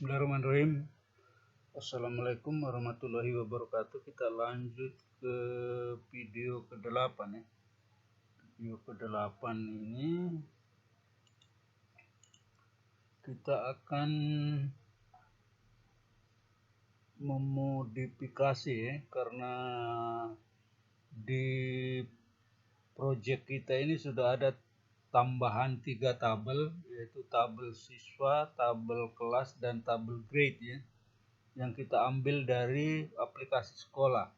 Bismillahirrahmanirrahim. Assalamualaikum warahmatullahi wabarakatuh. Kita lanjut ke video ke-8 ya. Video ke-8 ini kita akan memodifikasi ya, karena di project kita ini sudah ada tambahan 3 tabel, yaitu tabel siswa, tabel kelas, dan tabel grade ya, yang kita ambil dari aplikasi sekolah.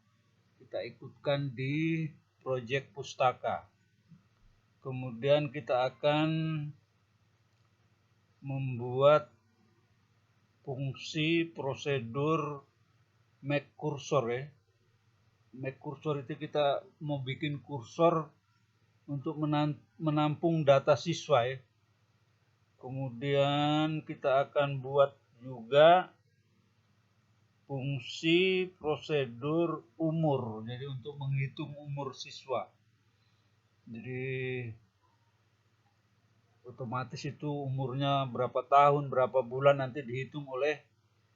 Kita ikutkan di project pustaka. Kemudian kita akan membuat fungsi prosedur make cursor ya. Make cursor itu kita mau bikin kursor untuk menampung data siswa ya. Kemudian kita akan buat juga fungsi prosedur umur, jadi untuk menghitung umur siswa. Jadi otomatis itu umurnya berapa tahun, berapa bulan nanti dihitung oleh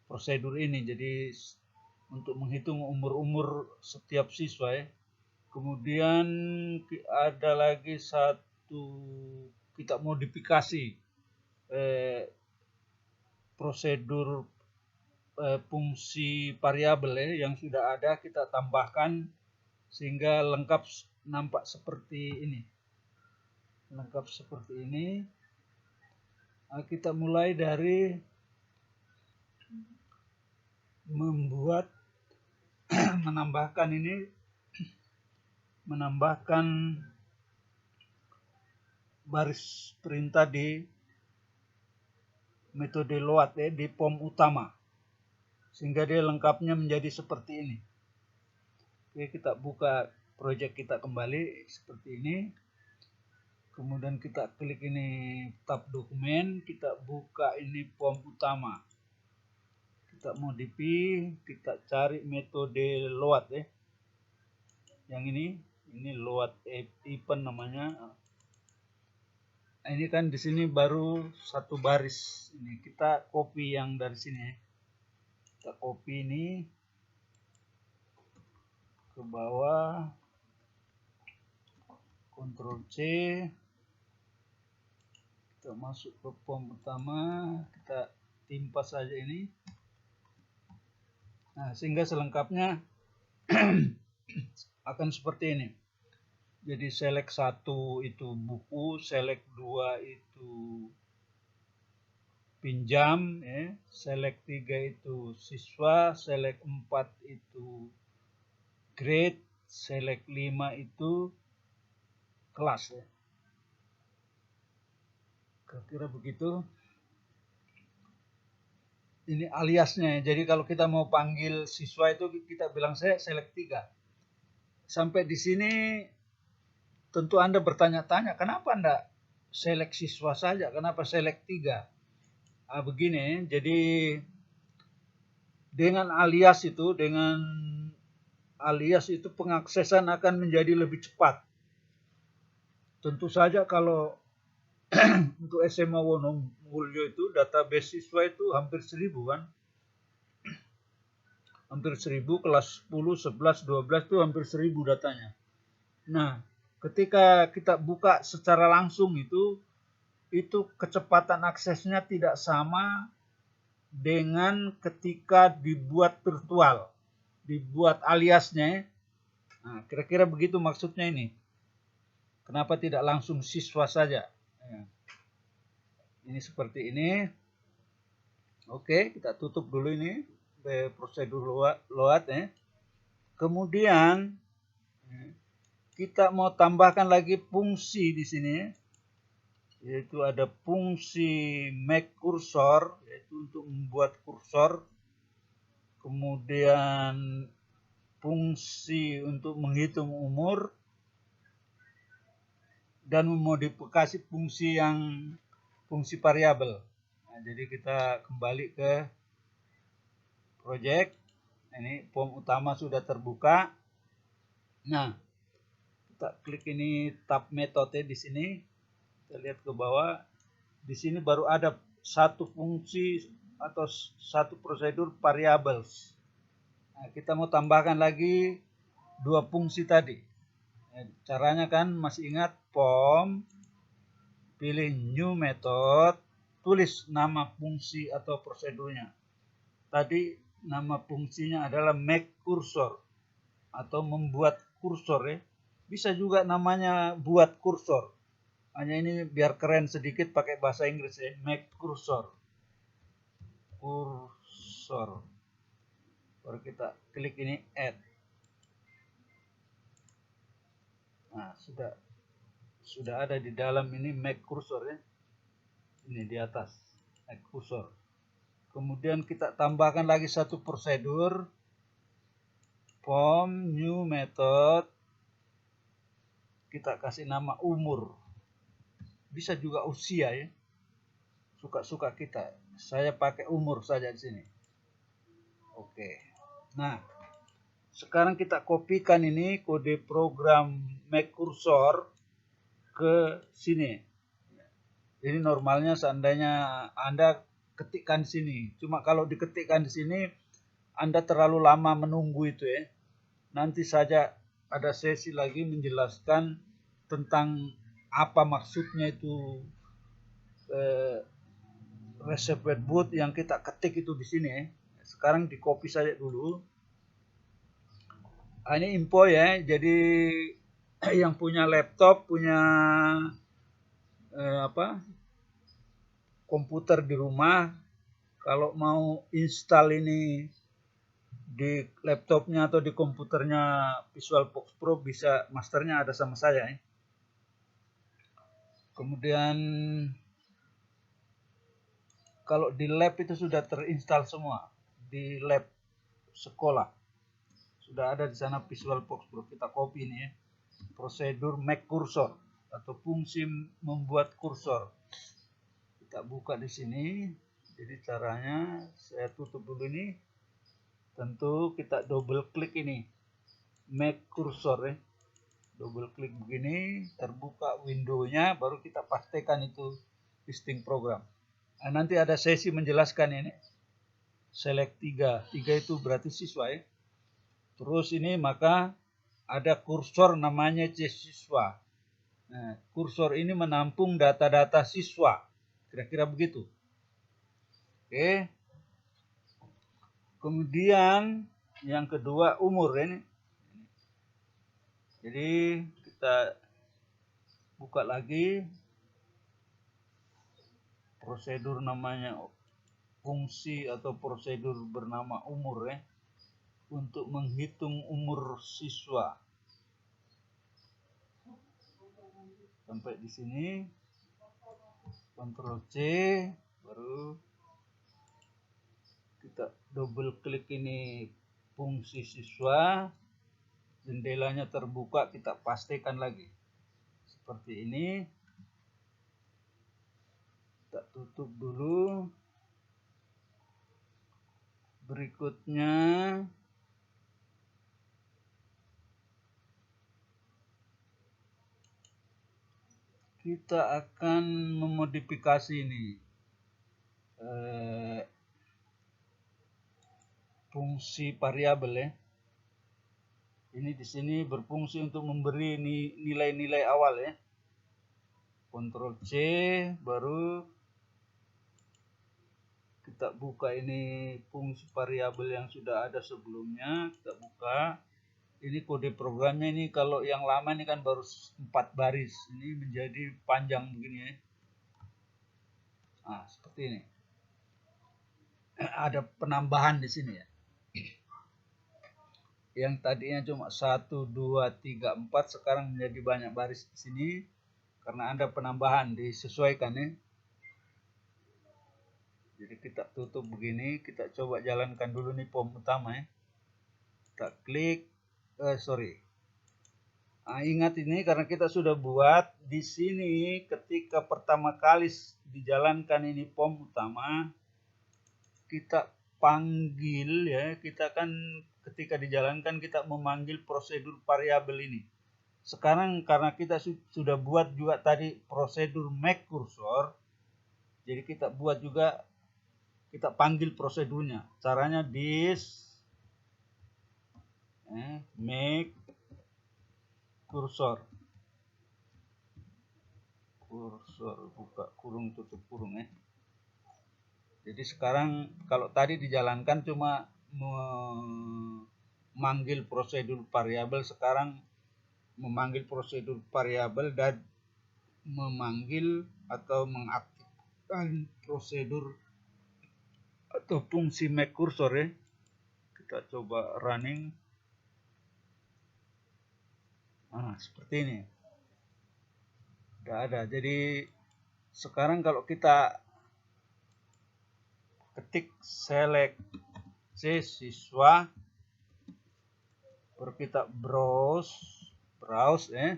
prosedur ini. Jadi untuk menghitung umur-umur setiap siswa ya. Kemudian ada lagi satu, kita modifikasi prosedur fungsi variabel ya, yang sudah ada kita tambahkan sehingga lengkap, nampak seperti ini. Lengkap seperti ini. Nah, kita mulai dari membuat menambahkan baris perintah di metode load ya, di form utama, sehingga dia lengkapnya menjadi seperti ini. Oke, kita buka project kita kembali seperti ini. Kemudian kita klik ini tab dokumen, kita buka ini form utama. Kita modify, kita cari metode load ya. Yang ini load event namanya. Nah, ini kan di sini baru satu baris. Ini kita copy yang dari sini ya. Kita copy ini ke bawah, Ctrl C, kita masuk ke form utama, kita timpa saja ini. Nah, sehingga selengkapnya akan seperti ini. Jadi select 1 itu buku, select 2 itu pinjam ya, select 3 itu siswa, select 4 itu grade, select 5 itu kelas ya. Kira-kira begitu. Ini aliasnya ya. Jadi kalau kita mau panggil siswa itu kita bilang saya select 3. Sampai di sini tentu Anda bertanya-tanya, kenapa Anda select siswa saja? Kenapa select 3? Nah, begini, jadi dengan alias itu pengaksesan akan menjadi lebih cepat. Tentu saja kalau untuk SMA Wonomulyo itu database siswa itu hampir 1000 kan. Hampir 1000, kelas 10, 11, 12 itu hampir 1000 datanya. Nah, ketika kita buka secara langsung itu kecepatan aksesnya tidak sama dengan ketika dibuat virtual, dibuat aliasnya. Nah, kira-kira begitu maksudnya ini. Kenapa tidak langsung siswa saja? Ini seperti ini. Oke, kita tutup dulu ini prosedur load ya. Kemudian kita mau tambahkan lagi fungsi di sini, yaitu ada fungsi make cursor, yaitu untuk membuat kursor. Kemudian fungsi untuk menghitung umur, dan memodifikasi fungsi variabel. Nah, jadi kita kembali ke project. Ini form utama sudah terbuka. Nah, kita klik ini tab metode di sini. Kita lihat ke bawah. Di sini baru ada satu fungsi atau satu prosedur variables. Nah, kita mau tambahkan lagi dua fungsi tadi. Caranya kan masih ingat, POM, pilih new method, tulis nama fungsi atau prosedurnya. Tadi nama fungsinya adalah make cursor atau membuat kursor ya. Bisa juga namanya buat kursor. Hanya ini biar keren sedikit pakai bahasa Inggris ya, make cursor. Kursor. Baru kita klik ini add. Nah, sudah ada di dalam ini make cursor ya. Ini di atas make cursor. Kemudian kita tambahkan lagi satu prosedur, POM new method, kita kasih nama umur, bisa juga usia ya, suka-suka kita. Saya pakai umur saja di sini. Oke. Nah, sekarang kita kopikan ini kode program make cursor ke sini. Ini normalnya seandainya Anda ketikkan di sini. Cuma kalau diketikkan di sini Anda terlalu lama menunggu itu ya. Nanti saja ada sesi lagi menjelaskan tentang apa maksudnya itu resep wordboot yang kita ketik itu di sini ya. Sekarang di copy saja dulu. Ini info ya. Jadi yang punya laptop, punya komputer di rumah, kalau mau install ini di laptopnya atau di komputernya VisualFox Pro, bisa, masternya ada sama saya ya. Kemudian kalau di lab itu sudah terinstall semua, di lab sekolah sudah ada di sana VisualFox Pro. Kita copy ini ya, prosedur make cursor atau fungsi membuat kursor. Kita buka di sini. Jadi caranya saya tutup dulu ini. Tentu kita double klik ini make cursor ya. Double klik begini, terbuka windownya, baru kita pastikan itu listing program. Nah, nanti ada sesi menjelaskan ini. Select 3 itu berarti siswa ya. Terus ini maka ada kursor namanya C siswa. Nah, kursor ini menampung data-data siswa. Kira-kira begitu. Oke. Kemudian yang kedua umur ini. Jadi kita buka lagi prosedur namanya fungsi atau prosedur bernama umur ya, untuk menghitung umur siswa. Sampai di sini, Ctrl C, baru kita double klik ini fungsi siswa, jendelanya terbuka, kita pastikan lagi seperti ini. Kita tutup dulu. Berikutnya kita akan memodifikasi ini fungsi variabel ya. Ini di sini berfungsi untuk memberi nilai-nilai awal ya. Ctrl C, baru kita buka ini fungsi variabel yang sudah ada sebelumnya. Kita buka. Ini kode programnya, ini kalau yang lama ini kan baru 4 baris. Ini menjadi panjang begini ya. Nah, seperti ini. Ada penambahan di sini ya. Yang tadinya cuma 1, 2, 3, 4 sekarang menjadi banyak baris di sini karena ada penambahan, disesuaikan ya. Jadi kita tutup begini, kita coba jalankan dulu nih POM utama ya. Kita klik, Nah, ingat ini karena kita sudah buat di sini ketika pertama kali dijalankan ini POM utama, kita panggil ya, kita kan ketika dijalankan kita memanggil prosedur variabel ini. Sekarang karena kita sudah buat juga tadi prosedur make cursor, jadi kita buat juga, kita panggil prosedurnya. Caranya make kursor buka kurung tutup kurung ya. Jadi sekarang kalau tadi dijalankan cuma memanggil prosedur variabel, sekarang memanggil prosedur variabel dan memanggil atau mengaktifkan prosedur atau fungsi make kursor ya. Kita coba running. Nah, seperti ini. Udah ada. Jadi sekarang kalau kita ketik select siswa, baru kita browse ya.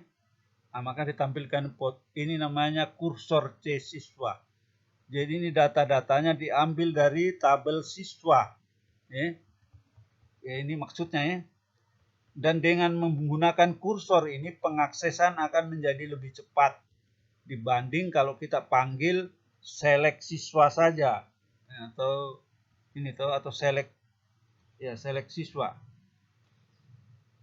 Nah, maka ditampilkan ini namanya kursor C siswa. Jadi ini data-datanya diambil dari tabel siswa. Ya, ini maksudnya ya. Dan dengan menggunakan kursor ini pengaksesan akan menjadi lebih cepat dibanding kalau kita panggil select siswa saja. Atau select siswa.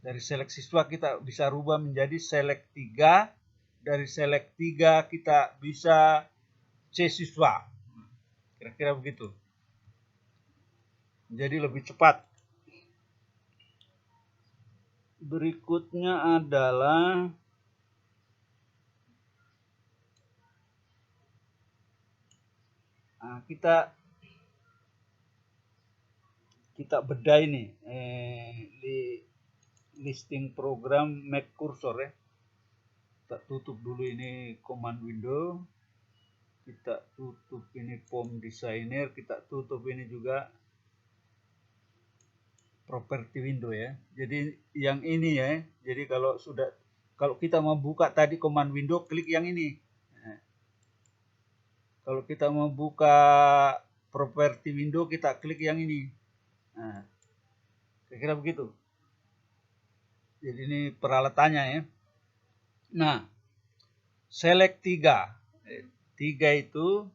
Dari select siswa kita bisa rubah menjadi select 3. Dari select 3 kita bisa C siswa. Kira-kira begitu. Jadi lebih cepat. Berikutnya adalah kita bedah ini listing program make kursor ya. Kita tutup dulu ini command window, kita tutup ini form designer, kita tutup ini juga property window ya. Jadi yang ini ya. Jadi kalau kita mau buka tadi command window, klik yang ini. Nah, kalau kita mau buka property window, kita klik yang ini. Nah, kira-kira begitu. Jadi ini peralatannya ya. Nah, select 3. 3 itu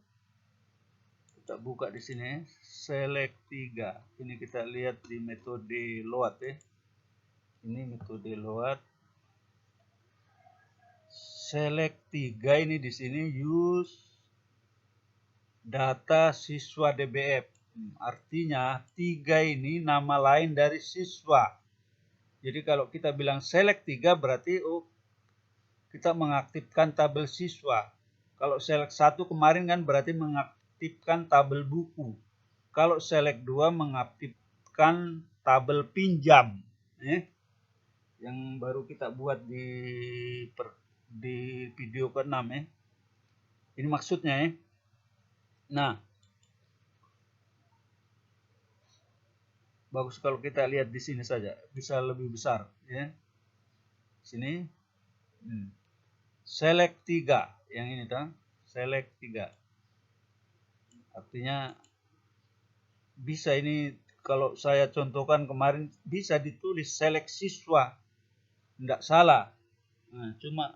kita buka di sini. Select 3. Ini kita lihat di metode load ya. Ini metode load. Select 3 ini di sini use data siswa DBF. Artinya 3 ini nama lain dari siswa. Jadi kalau kita bilang select 3 berarti kita mengaktifkan tabel siswa. Kalau select 1 kemarin kan berarti mengaktifkan tabel buku. Kalau select 2 mengaktifkan tabel pinjam. Yang baru kita buat di video ke-6 ya. Ini maksudnya ya. Nah, bagus kalau kita lihat di sini saja, bisa lebih besar ya. Sini. Select 3 yang ini select 3. Artinya bisa ini kalau saya contohkan kemarin bisa ditulis select siswa. Tidak salah. Nah, cuma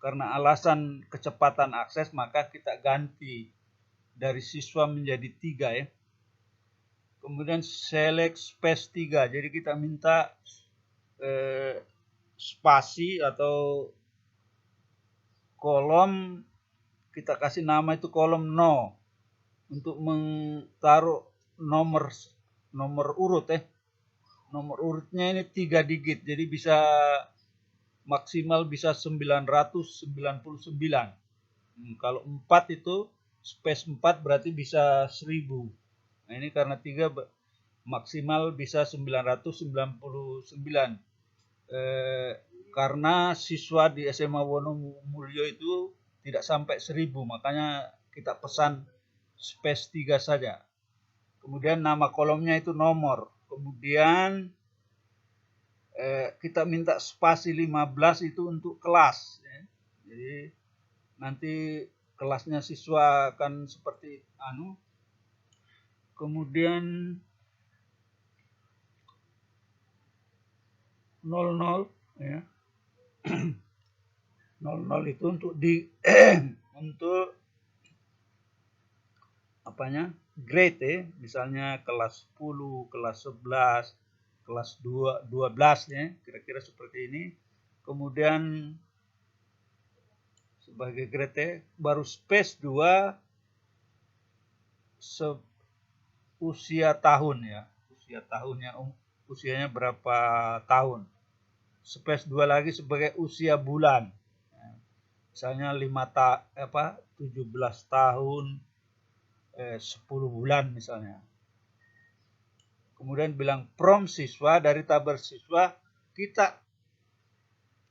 karena alasan kecepatan akses maka kita ganti dari siswa menjadi 3 ya. Kemudian select space 3. Jadi kita minta spasi atau kolom, kita kasih nama itu kolom no untuk mentaruh nomor urut ya. Nomor urutnya ini 3 digit. Jadi bisa maksimal bisa 999. Kalau 4 itu space 4 berarti bisa 1000. Nah, ini karena 3 maksimal bisa 999. Karena siswa di SMA Wonomulyo itu tidak sampai 1000, makanya kita pesan space 3 saja. Kemudian nama kolomnya itu nomor. Kemudian kita minta spasi 15 itu untuk kelas ya. Jadi nanti kelasnya siswa akan seperti kemudian 00 ya. 00 itu untuk grade, misalnya kelas 10, kelas 11, kelas 12 ya, kira-kira seperti ini. Kemudian sebagai grade baru space 2 usia tahun ya. Usianya berapa tahun. Space 2 lagi sebagai usia bulan. Misalnya 17 tahun 10 bulan misalnya. Kemudian bilang from siswa, dari tabel siswa kita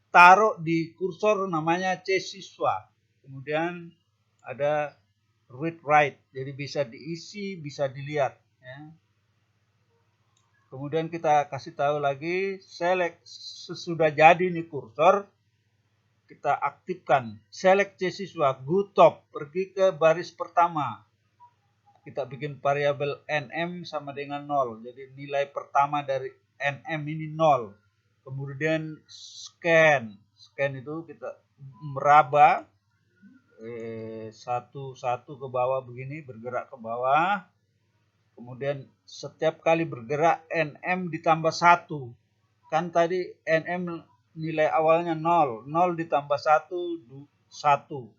taruh di kursor namanya C siswa. Kemudian ada read write, jadi bisa diisi, bisa dilihat ya. Kemudian kita kasih tahu lagi select, sesudah jadi nih kursor kita aktifkan select C siswa, go top, pergi ke baris pertama. Kita bikin variabel nm sama dengan 0. Jadi nilai pertama dari nm ini 0. Kemudian scan itu kita meraba satu ke bawah begini, bergerak ke bawah. Kemudian setiap kali bergerak nm ditambah 1. Kan tadi nm nilai awalnya 0. 0 ditambah 1, 1.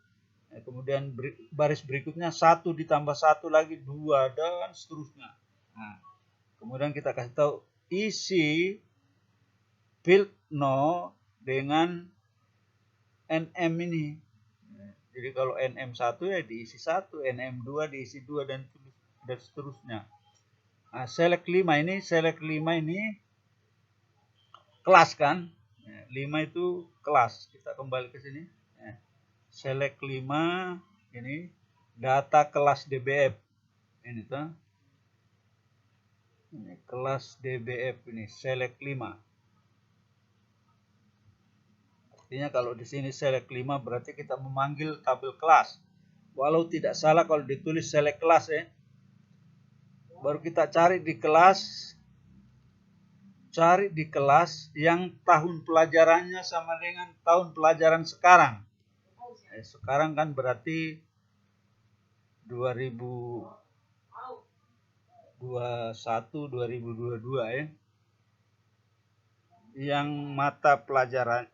Kemudian baris berikutnya 1 ditambah 1 lagi 2 dan seterusnya. Nah, kemudian kita kasih tahu isi field no dengan nm ini. Jadi kalau nm1 ya diisi 1, nm2 diisi 2 dan seterusnya. Nah, select 5 ini kelas kan? 5 itu kelas. Kita kembali ke sini. Select 5 ini data kelas DBF. Ini tuh. Ini kelas DBF ini select 5. Artinya kalau di sini select 5 berarti kita memanggil tabel kelas. Walau tidak salah kalau ditulis select kelas ya. Baru kita cari di kelas yang tahun pelajarannya sama dengan tahun pelajaran sekarang. Sekarang kan berarti 2021 2022 ya. Yang mata pelajaran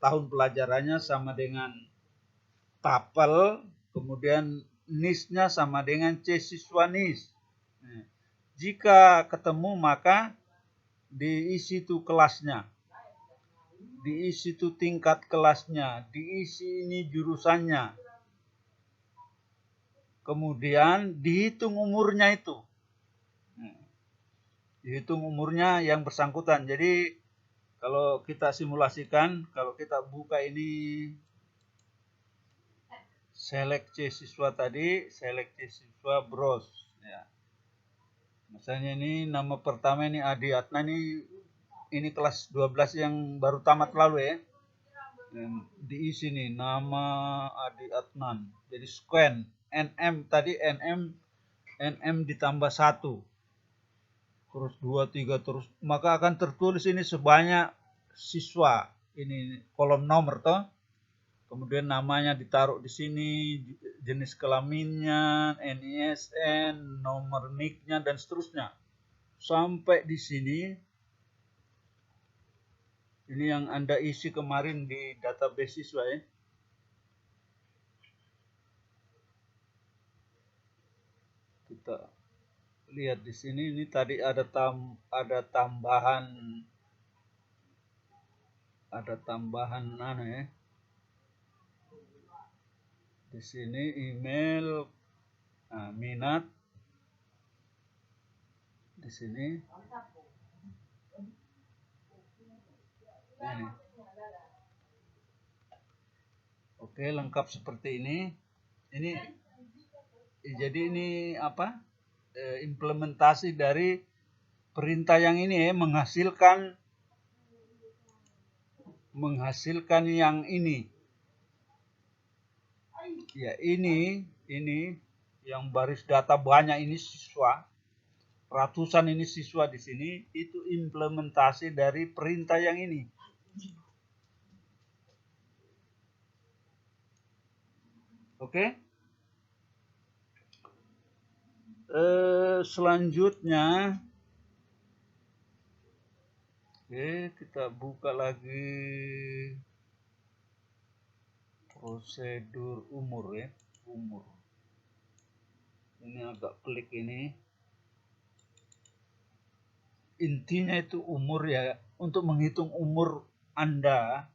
tahun pelajarannya sama dengan tapel, kemudian NIS-nya sama dengan C siswa NIS. Jika ketemu maka diisi tuh kelasnya, diisi tuh tingkat kelasnya, diisi ini jurusannya. Kemudian dihitung umurnya itu. Dihitung umurnya yang bersangkutan. Jadi kalau kita simulasikan, kalau kita buka ini select C siswa tadi, select C siswa browse ya. Misalnya ini nama pertama ini Adi Adnan, ini kelas 12 yang baru tamat lalu ya. Dan diisi nih nama Adi Adnan. Jadi scan nm tadi nm ditambah 1. Terus 2 3 terus, maka akan tertulis ini sebanyak siswa. Ini kolom nomor toh. Kemudian namanya ditaruh di sini, jenis kelaminnya, NISN, nomor NIK-nya dan seterusnya. Sampai di sini ini yang Anda isi kemarin di database siswa ya. Kita lihat di sini, ini tadi ada tambahan mana ya. Di sini email, minat. Di sini. Ini. Oke, lengkap seperti ini. Jadi ini implementasi dari perintah yang ini ya, menghasilkan yang ini. Ya, ini yang baris data banyak ini siswa, ratusan ini siswa di sini, itu implementasi dari perintah yang ini. Oke? Selanjutnya, kita buka lagi prosedur umur ya, umur. Ini agak klik ini. Intinya itu umur ya, untuk menghitung umur Anda.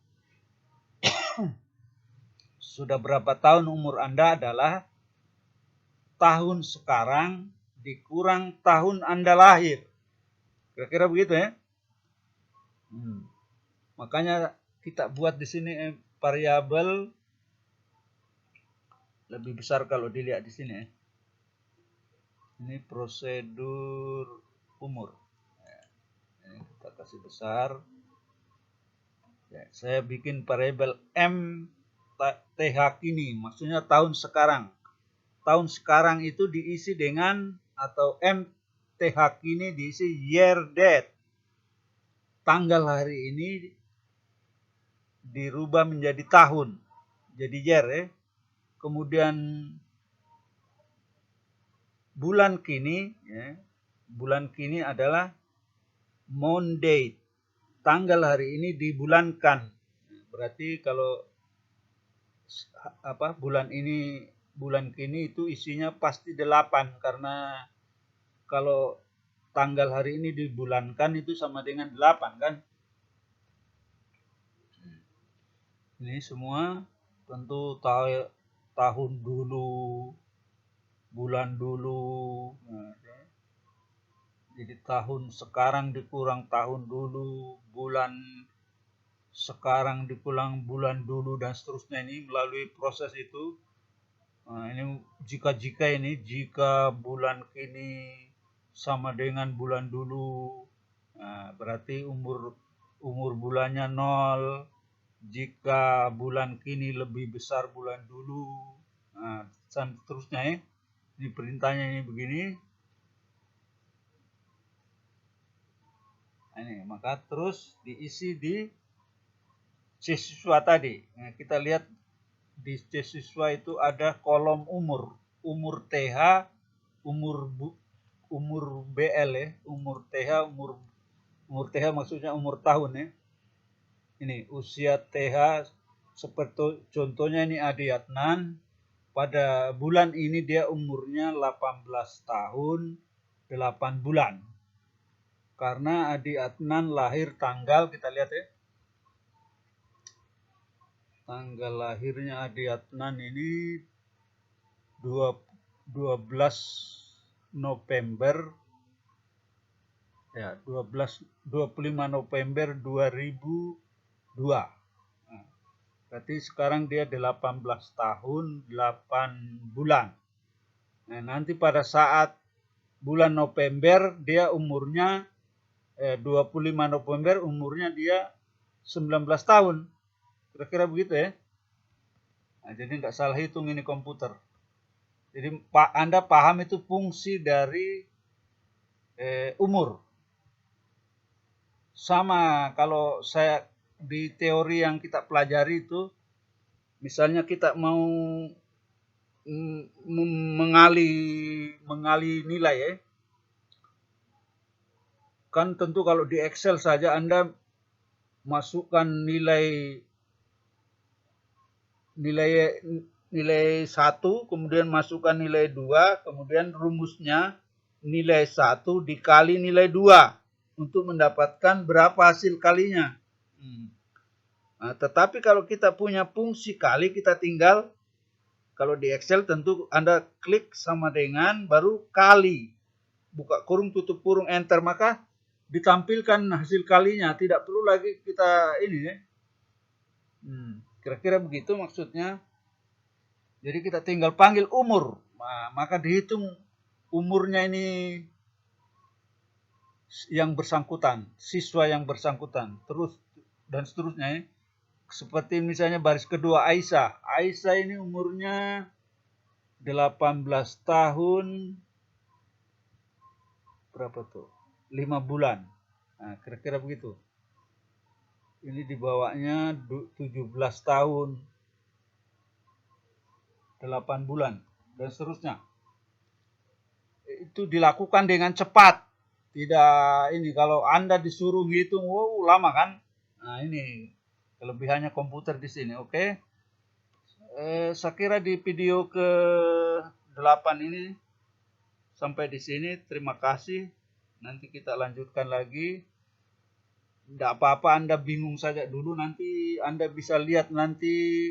Sudah berapa tahun umur Anda adalah tahun sekarang dikurang tahun Anda lahir. Kira-kira begitu ya. Makanya kita buat di sini variabel lebih besar kalau dilihat di sini ya. Ini prosedur umur. Ini kita kasih besar. Ya, saya bikin variabel MTH kini, maksudnya tahun sekarang. Tahun sekarang itu diisi dengan, atau MTH kini diisi year date. Tanggal hari ini dirubah menjadi tahun, jadi year ya. Kemudian bulan kini ya, bulan kini adalah month date. Tanggal hari ini dibulankan. Berarti kalau bulan kini itu isinya pasti 8, karena kalau tanggal hari ini dibulankan itu sama dengan 8 kan. Ini semua tentu tahun dulu, bulan dulu. Jadi tahun sekarang dikurang tahun dulu, bulan sekarang dikurang bulan dulu, dan seterusnya. Ini melalui proses itu. Ini jika bulan kini sama dengan bulan dulu, berarti umur bulannya 0. Jika bulan kini lebih besar bulan dulu, dan seterusnya ya. Ini perintahnya ini begini. Ini maka terus diisi di C siswa tadi. Nah, kita lihat di C siswa itu ada kolom umur TH, umur BL ya, umur TH maksudnya umur tahun ya. Ini usia TH, seperti contohnya ini Adi Adnan, pada bulan ini dia umurnya 18 tahun 8 bulan. Karena Adi Adnan lahir tanggal, kita lihat ya, tanggal lahirnya Adi Adnan ini 12 November ya, 25 November 2002. Berarti sekarang dia 18 tahun 8 bulan. Nah, nanti pada saat bulan November dia umurnya 25 November umurnya dia 19 tahun. Kira-kira begitu ya. Nah, jadi tidak salah hitung ini komputer. Jadi Anda paham itu fungsi dari umur. Sama kalau saya di teori yang kita pelajari itu, misalnya kita mau mengali nilai ya. Kan tentu kalau di Excel saja Anda masukkan nilai 1, kemudian masukkan nilai 2, kemudian rumusnya nilai 1 dikali nilai 2 untuk mendapatkan berapa hasil kalinya. Nah, tetapi kalau kita punya fungsi kali, kita tinggal, kalau di Excel tentu Anda klik sama dengan baru kali, buka kurung tutup kurung enter, maka ditampilkan hasil kalinya, tidak perlu lagi kita ini ya. Kira-kira begitu maksudnya. Jadi kita tinggal panggil umur, maka dihitung umurnya ini yang bersangkutan, siswa yang bersangkutan, terus dan seterusnya ya. Seperti misalnya baris kedua Aisyah. Aisyah ini umurnya 18 tahun berapa tuh? 5 bulan. Nah, kira-kira begitu. Ini dibawanya 17 tahun 8 bulan dan seterusnya. itu dilakukan dengan cepat. Tidak ini, kalau Anda disuruh hitung, wow, lama kan? Nah, ini kelebihannya komputer di sini, oke? Saya kira di video ke-8 ini sampai di sini. Terima kasih. Nanti kita lanjutkan lagi. Tidak apa-apa Anda bingung saja dulu, nanti Anda bisa lihat nanti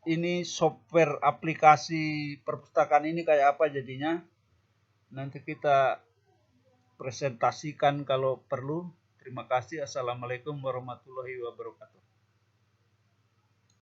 ini software aplikasi perpustakaan ini kayak apa jadinya. Nanti kita presentasikan kalau perlu. Terima kasih. Assalamualaikum warahmatullahi wabarakatuh.